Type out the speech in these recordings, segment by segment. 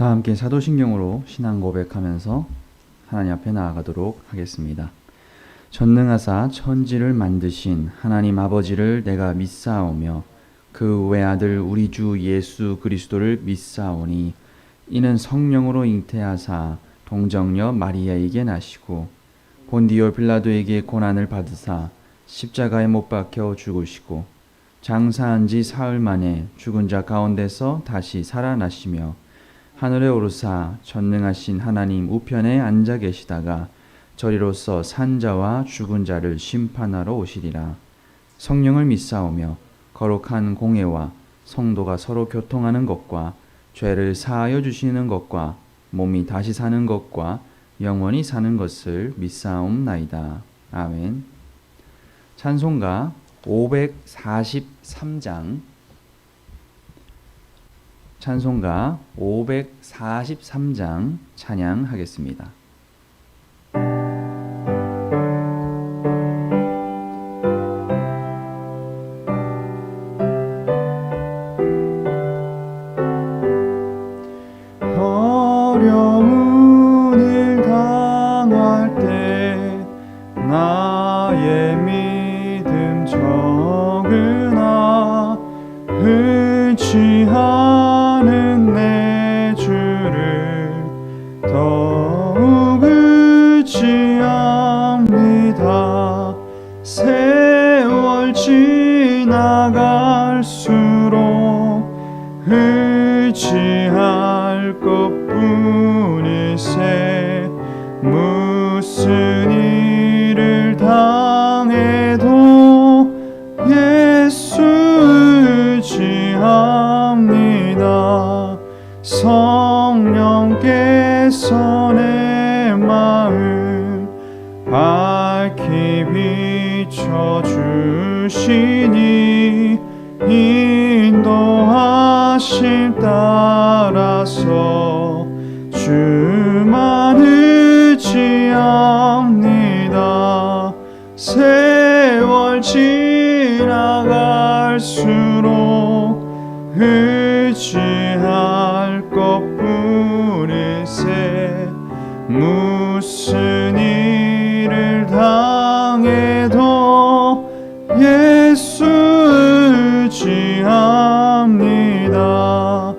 다 함께 사도신경으로 신앙 고백하면서 하나님 앞에 나아가도록 하겠습니다. 전능하사 천지를 만드신 하나님 아버지를 내가 믿사오며 그 외아들 우리 주 예수 그리스도를 믿사오니 이는 성령으로 잉태하사 동정녀 마리아에게 나시고 본디오 빌라도에게 고난을 받으사 십자가에 못 박혀 죽으시고 장사한 지 사흘 만에 죽은 자 가운데서 다시 살아나시며 하늘에 오르사 전능하신 하나님 우편에 앉아 계시다가 저리로서 산자와 죽은 자를 심판하러 오시리라. 성령을 믿사오며 거룩한 공회와 성도가 서로 교통하는 것과 죄를 사하여 주시는 것과 몸이 다시 사는 것과 영원히 사는 것을 믿사옵나이다. 아멘. 찬송가 543장 찬송가 543장 찬양하겠습니다. 어려운 일 당할 때 나의 믿음 적으나 의지하는 내 주를 더욱 의지합니다. 세월 지나갈수록 의지할 것뿐이세 무슨 일을 당해도 예수 의지합니다. 성령께서 내 마음 밝히 비춰주시니 인도하심 따라서 주만 의지합니다. 세월 지나갈수록 의지할 것뿐이세 무슨 일을 당해도 예수 의지합니다.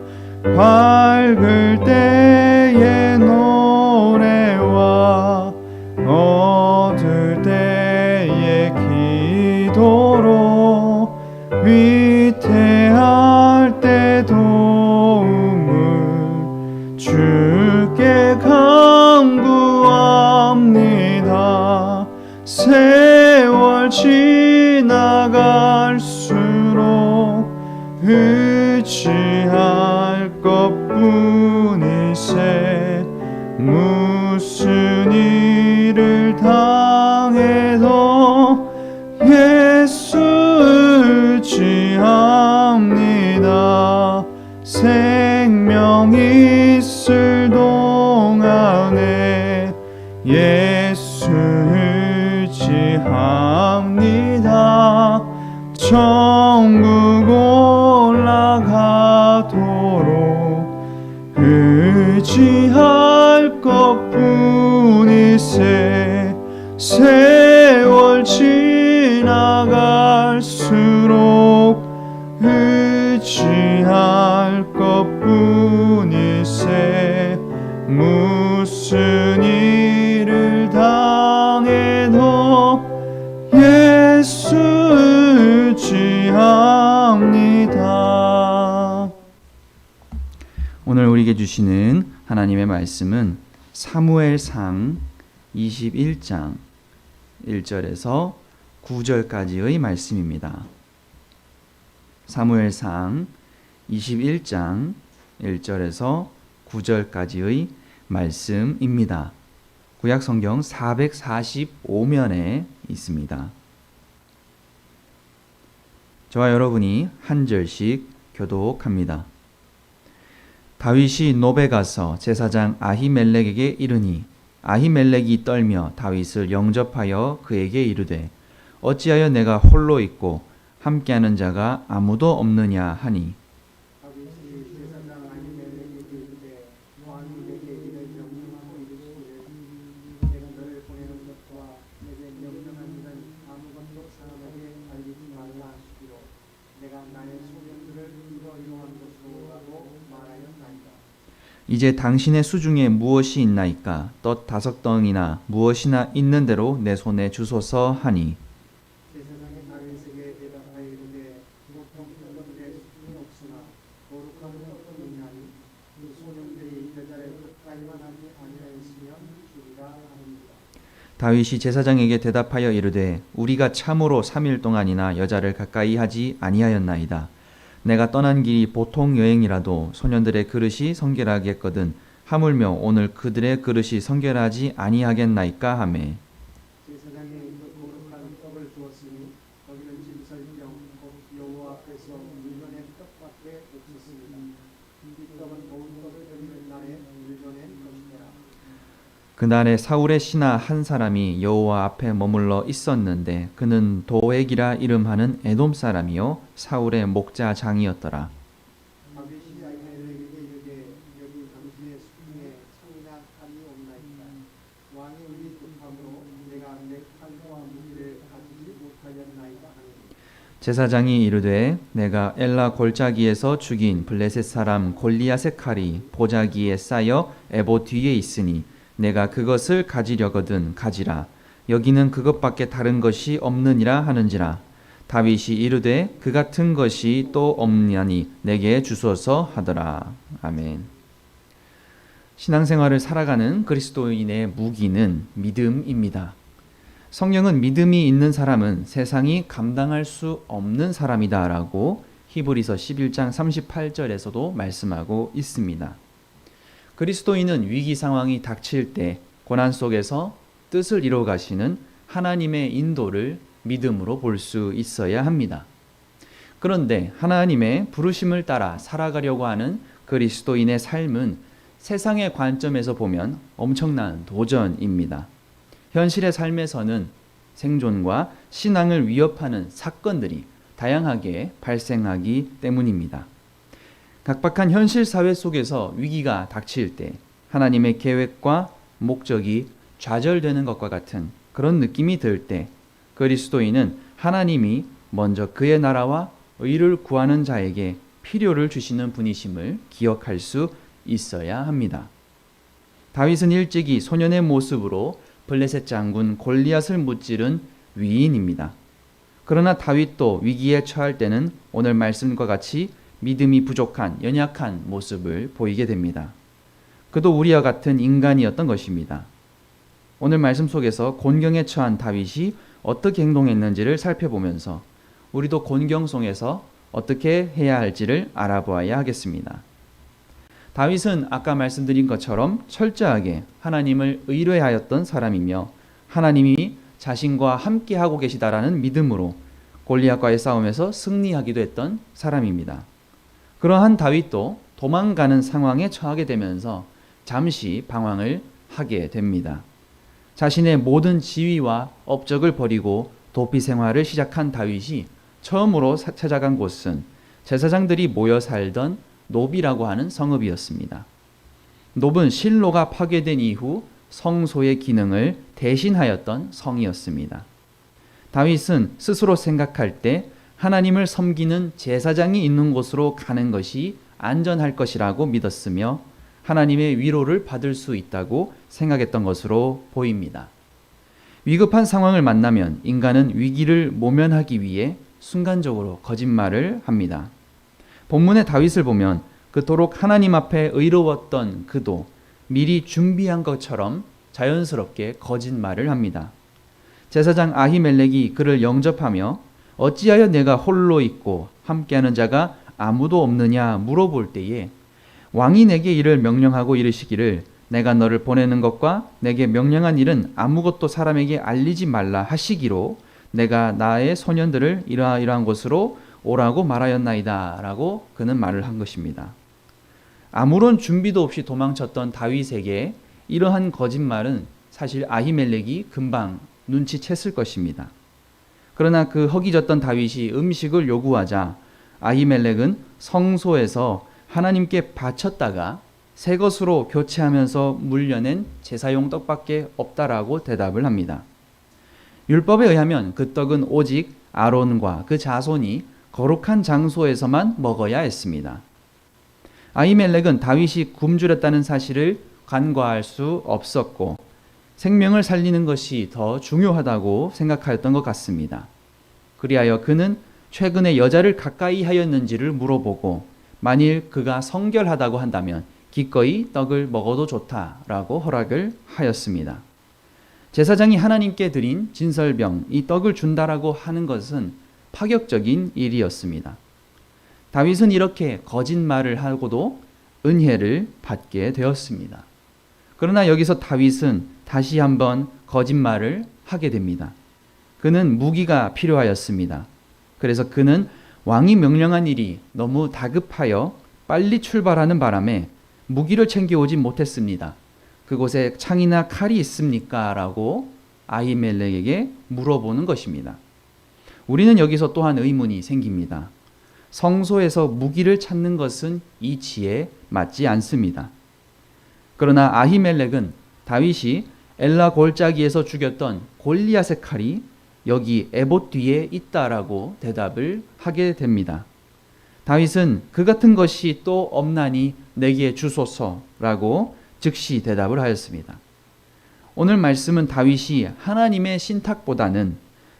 밝을 때의 노래와 어두울 때의 기도로 위태할 때 도움을 주께 간구합니다. 세월 지나갈수록 의지할 것뿐이세 무슨 일을 당해도 예수 의지합니다. 생명 있을 동안에 예수 의지합니다. 천국 올라가도록 의지할 것뿐이세 세월 지나갈수록 의지할 것뿐이세 무슨 일을 당해도 예수 의지합니다. 오늘 우리에게 주시는 하나님의 말씀은 사무엘상 21장 1절에서 9절까지의 말씀입니다. 사무엘상 21장 1절에서 9절까지의 말씀입니다. 구약성경 445면에 있습니다. 저와 여러분이 한 절씩 교독합니다. 다윗이 노베 가서 제사장 아히멜렉에게 이르니 아히멜렉이 떨며 다윗을 영접하여 그에게 이르되 어찌하여 내가 홀로 있고 함께하는 자가 아무도 없느냐 하니 왕이 내게 이를 명령하고 이르시기를 내가 너를 보내는 것과 내게 명령한 일은 아무것도 사람에게 알리지 말라 하시기로 내가 나의 소년들을 이러이러한 곳으로 오라고 말하였나이다. 이제 당신의 수중에 무엇이 있나이까? 돛 5덩이나 무엇이나 있는 대로 내 손에 주소서 하니 제사장의 다윗에게 대답하여 이르되 보통 평범대 수중이 없으나 거룩한 것도 있나니 그 소년들이 여자를 가까이만 하지 아니하였으면 주리라 하니라. 다윗이 제사장에게 대답하여 이르되 우리가 참으로 3일 동안이나 여자를 가까이 하지 아니하였나이다. 내가 떠난 길이 보통 여행이라도 소년들의 그릇이 성결하겠거든 하물며 오늘 그들의 그릇이 성결하지 아니하겠나이까 하매 제사장이 그 거룩한 떡을 주었으니 거기는 진설병 곧 여호와 앞에서 물려낸 떡밖에 없었습니다. 이 떡은 모은 떡을 드리는 날에 물려낸 것이더라. 그날에 사울의 신하 한 사람이 여호와 앞에 머물러 있었는데 그는 도액이라 이름하는 에돔 사람이요 사울의 목자장이었더라. 다윗이 아히멜렉에게 이르되 여기 당신의 수중에 창이나 칼이 없나이까. 왕이 우리 급함으로 내가 내 칼과 무기를 가지지 못하였나이다 하니 제사장이 이르되 내가 엘라 골짜기에서 죽인 블레셋 사람 골리앗의 칼이 보자기에 쌓여 에봇 뒤에 있으니 내가 그것을 가지려거든 가지라. 여기는 그것밖에 다른 것이 없느니라 하는지라. 다윗이 이르되 그 같은 것이 또 없냐니 내게 주소서 하더라. 아멘. 신앙생활을 살아가는 그리스도인의 무기는 믿음입니다. 성령은 믿음이 있는 사람은 세상이 감당할 수 없는 사람이다라고 히브리서 11장 38절에서도 말씀하고 있습니다. 그리스도인은 위기 상황이 닥칠 때 고난 속에서 뜻을 이루어 가시는 하나님의 인도를 믿음으로 볼 수 있어야 합니다. 그런데 하나님의 부르심을 따라 살아가려고 하는 그리스도인의 삶은 세상의 관점에서 보면 엄청난 도전입니다. 현실의 삶에서는 생존과 신앙을 위협하는 사건들이 다양하게 발생하기 때문입니다. 각박한 현실 사회 속에서 위기가 닥칠 때 하나님의 계획과 목적이 좌절되는 것과 같은 그런 느낌이 들 때 그리스도인은 하나님이 먼저 그의 나라와 의를 구하는 자에게 필요를 주시는 분이심을 기억할 수 있어야 합니다. 다윗은 일찍이 소년의 모습으로 블레셋 장군 골리앗을 무찌른 위인입니다. 그러나 다윗도 위기에 처할 때는 오늘 말씀과 같이 믿음이 부족한 연약한 모습을 보이게 됩니다. 그도 우리와 같은 인간이었던 것입니다. 오늘 말씀 속에서 곤경에 처한 다윗이 어떻게 행동했는지를 살펴보면서 우리도 곤경 속에서 어떻게 해야 할지를 알아보아야 하겠습니다. 다윗은 아까 말씀드린 것처럼 철저하게 하나님을 의뢰하였던 사람이며 하나님이 자신과 함께하고 계시다라는 믿음으로 골리앗과의 싸움에서 승리하기도 했던 사람입니다. 그러한 다윗도 도망가는 상황에 처하게 되면서 잠시 방황을 하게 됩니다. 자신의 모든 지위와 업적을 버리고 도피 생활을 시작한 다윗이 처음으로 찾아간 곳은 제사장들이 모여 살던 노비라고 하는 성읍이었습니다. 놉은 실로가 파괴된 이후 성소의 기능을 대신하였던 성이었습니다. 다윗은 스스로 생각할 때 하나님을 섬기는 제사장이 있는 곳으로 가는 것이 안전할 것이라고 믿었으며 하나님의 위로를 받을 수 있다고 생각했던 것으로 보입니다. 위급한 상황을 만나면 인간은 위기를 모면하기 위해 순간적으로 거짓말을 합니다. 본문의 다윗을 보면 그토록 하나님 앞에 의로웠던 그도 미리 준비한 것처럼 자연스럽게 거짓말을 합니다. 제사장 아히멜렉이 그를 영접하며 어찌하여 내가 홀로 있고 함께하는 자가 아무도 없느냐 물어볼 때에 왕이 내게 이를 명령하고 이르시기를 내가 너를 보내는 것과 내게 명령한 일은 아무것도 사람에게 알리지 말라 하시기로 내가 나의 소년들을 이러한 곳으로 오라고 말하였나이다 라고 그는 말을 한 것입니다. 아무런 준비도 없이 도망쳤던 다윗에게 이러한 거짓말은 사실 아히멜렉이 금방 눈치챘을 것입니다. 그러나 그 허기졌던 다윗이 음식을 요구하자 아히멜렉은 성소에서 하나님께 바쳤다가 새 것으로 교체하면서 물려낸 제사용 떡밖에 없다라고 대답을 합니다. 율법에 의하면 그 떡은 오직 아론과 그 자손이 거룩한 장소에서만 먹어야 했습니다. 아히멜렉은 다윗이 굶주렸다는 사실을 간과할 수 없었고 생명을 살리는 것이 더 중요하다고 생각하였던 것 같습니다. 그리하여 그는 최근에 여자를 가까이 하였는지를 물어보고 만일 그가 성결하다고 한다면 기꺼이 떡을 먹어도 좋다라고 허락을 하였습니다. 제사장이 하나님께 드린 진설병, 이 떡을 준다라고 하는 것은 파격적인 일이었습니다. 다윗은 이렇게 거짓말을 하고도 은혜를 받게 되었습니다. 그러나 여기서 다윗은 다시 한번 거짓말을 하게 됩니다. 그는 무기가 필요하였습니다. 그래서 그는 왕이 명령한 일이 너무 다급하여 빨리 출발하는 바람에 무기를 챙겨오지 못했습니다. 그곳에 창이나 칼이 있습니까? 라고 아히멜렉에게 물어보는 것입니다. 우리는 여기서 또한 의문이 생깁니다. 성소에서 무기를 찾는 것은 이치에 맞지 않습니다. 그러나 아히멜렉은 다윗이 엘라 골짜기에서 죽였던 골리앗의 칼이 여기 에봇 뒤에 있다라고 대답을 하게 됩니다. 다윗은 그 같은 것이 또 없나니 내게 주소서라고 즉시 대답을 하였습니다. 오늘 말씀은 다윗이 하나님의 신탁보다는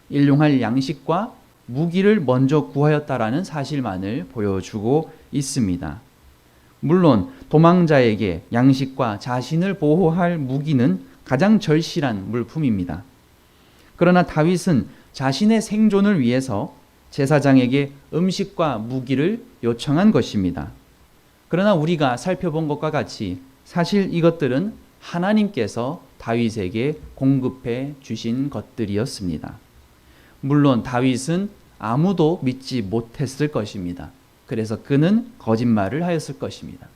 일용할 양식과 무기를 먼저 구하였다라는 사실만을 보여주고 있습니다. 물론 도망자에게 양식과 자신을 보호할 무기는 가장 절실한 물품입니다. 그러나 다윗은 자신의 생존을 위해서 제사장에게 음식과 무기를 요청한 것입니다. 그러나 우리가 살펴본 것과 같이 사실 이것들은 하나님께서 다윗에게 공급해 주신 것들이었습니다. 물론 다윗은 아무도 믿지 못했을 것입니다. 그래서 그는 거짓말을 하였을 것입니다.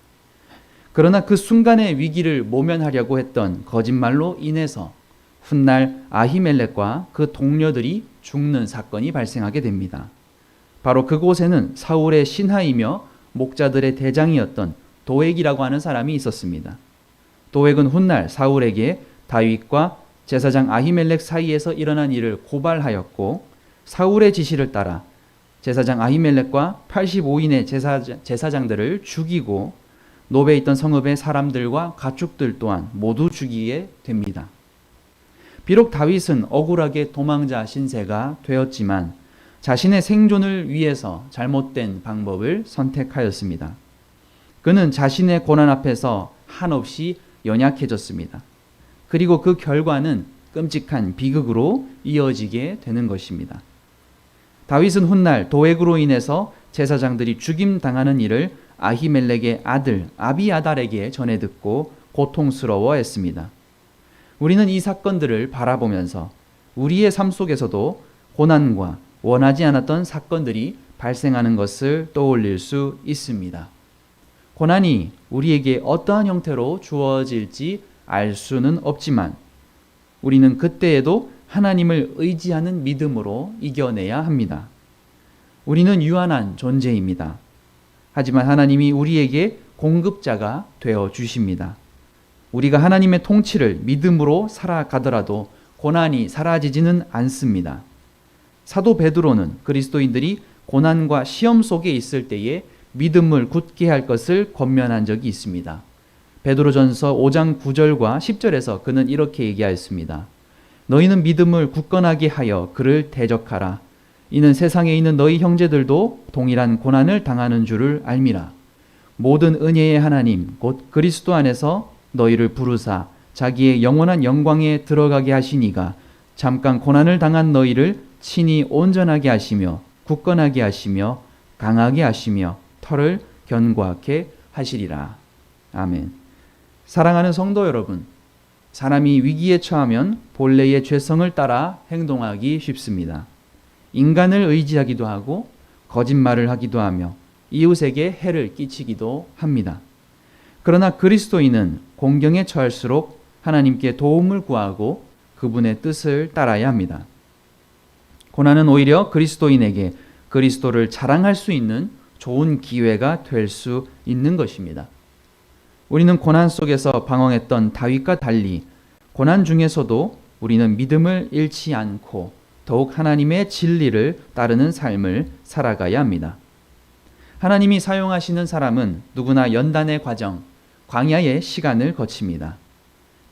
그러나 그 순간의 위기를 모면하려고 했던 거짓말로 인해서 훗날 아히멜렉과 그 동료들이 죽는 사건이 발생하게 됩니다. 바로 그곳에는 사울의 신하이며 목자들의 대장이었던 도액이라고 하는 사람이 있었습니다. 도액은 훗날 사울에게 다윗과 제사장 아히멜렉 사이에서 일어난 일을 고발하였고 사울의 지시를 따라 제사장 아히멜렉과 85인의 제사장들을 죽이고 노베에 있던 성읍의 사람들과 가축들 또한 모두 죽이게 됩니다. 비록 다윗은 억울하게 도망자 신세가 되었지만 자신의 생존을 위해서 잘못된 방법을 선택하였습니다. 그는 자신의 고난 앞에서 한없이 연약해졌습니다. 그리고 그 결과는 끔찍한 비극으로 이어지게 되는 것입니다. 다윗은 훗날 도액으로 인해서 제사장들이 죽임당하는 일을 아히멜렉의 아들 아비아달에게 전해 듣고 고통스러워했습니다. 우리는 이 사건들을 바라보면서 우리의 삶 속에서도 고난과 원하지 않았던 사건들이 발생하는 것을 떠올릴 수 있습니다. 고난이 우리에게 어떠한 형태로 주어질지 알 수는 없지만 우리는 그때에도 하나님을 의지하는 믿음으로 이겨내야 합니다. 우리는 유한한 존재입니다. 하지만 하나님이 우리에게 공급자가 되어 주십니다. 우리가 하나님의 통치를 믿음으로 살아가더라도 고난이 사라지지는 않습니다. 사도 베드로는 그리스도인들이 고난과 시험 속에 있을 때에 믿음을 굳게 할 것을 권면한 적이 있습니다. 베드로전서 5장 9절과 10절에서 그는 이렇게 얘기하였습니다. 너희는 믿음을 굳건하게 하여 그를 대적하라. 이는 세상에 있는 너희 형제들도 동일한 고난을 당하는 줄을 알미라. 모든 은혜의 하나님 곧 그리스도 안에서 너희를 부르사 자기의 영원한 영광에 들어가게 하시니가 잠깐 고난을 당한 너희를 친히 온전하게 하시며 굳건하게 하시며 강하게 하시며 털을 견고하게 하시리라. 아멘. 사랑하는 성도 여러분, 사람이 위기에 처하면 본래의 죄성을 따라 행동하기 쉽습니다. 인간을 의지하기도 하고 거짓말을 하기도 하며 이웃에게 해를 끼치기도 합니다. 그러나 그리스도인은 공경에 처할수록 하나님께 도움을 구하고 그분의 뜻을 따라야 합니다. 고난은 오히려 그리스도인에게 그리스도를 자랑할 수 있는 좋은 기회가 될 수 있는 것입니다. 우리는 고난 속에서 방황했던 다윗과 달리 고난 중에서도 우리는 믿음을 잃지 않고 더욱 하나님의 진리를 따르는 삶을 살아가야 합니다. 하나님이 사용하시는 사람은 누구나 연단의 과정, 광야의 시간을 거칩니다.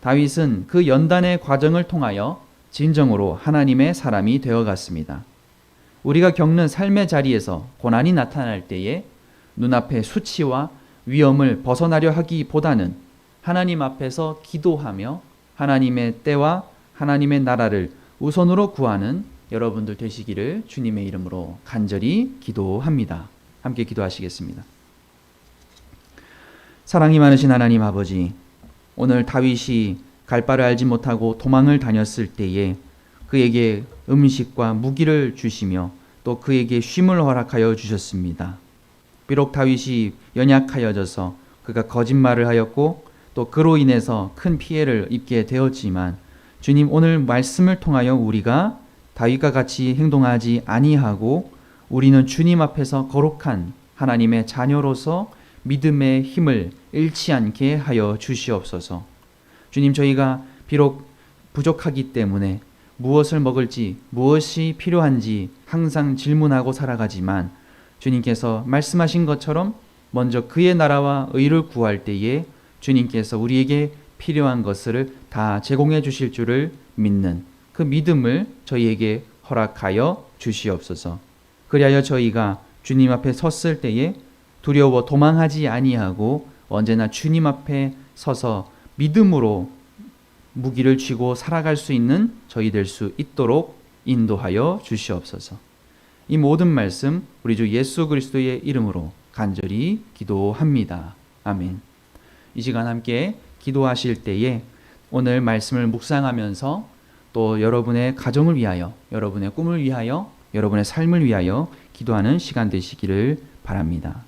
다윗은 그 연단의 과정을 통하여 진정으로 하나님의 사람이 되어갔습니다. 우리가 겪는 삶의 자리에서 고난이 나타날 때에 눈앞의 수치와 위험을 벗어나려 하기보다는 하나님 앞에서 기도하며 하나님의 때와 하나님의 나라를 우선으로 구하는 여러분들 되시기를 주님의 이름으로 간절히 기도합니다. 함께 기도하시겠습니다. 사랑이 많으신 하나님 아버지, 오늘 다윗이 갈 바를 알지 못하고 도망을 다녔을 때에 그에게 음식과 무기를 주시며 또 그에게 쉼을 허락하여 주셨습니다. 비록 다윗이 연약하여져서 그가 거짓말을 하였고 또 그로 인해서 큰 피해를 입게 되었지만 주님, 오늘 말씀을 통하여 우리가 다윗과 같이 행동하지 아니하고 우리는 주님 앞에서 거룩한 하나님의 자녀로서 믿음의 힘을 잃지 않게 하여 주시옵소서. 주님, 저희가 비록 부족하기 때문에 무엇을 먹을지 무엇이 필요한지 항상 질문하고 살아가지만 주님께서 말씀하신 것처럼 먼저 그의 나라와 의를 구할 때에 주님께서 우리에게 필요한 것을 다 제공해 주실 줄을 믿는 그 믿음을 저희에게 허락하여 주시옵소서. 그리하여 저희가 주님 앞에 섰을 때에 두려워 도망하지 아니하고 언제나 주님 앞에 서서 믿음으로 무기를 쥐고 살아갈 수 있는 저희 될 수 있도록 인도하여 주시옵소서. 이 모든 말씀 우리 주 예수 그리스도의 이름으로 간절히 기도합니다. 아멘. 이 시간 함께 기도하실 때에 오늘 말씀을 묵상하면서 또 여러분의 가정을 위하여, 여러분의 꿈을 위하여, 여러분의 삶을 위하여 기도하는 시간 되시기를 바랍니다.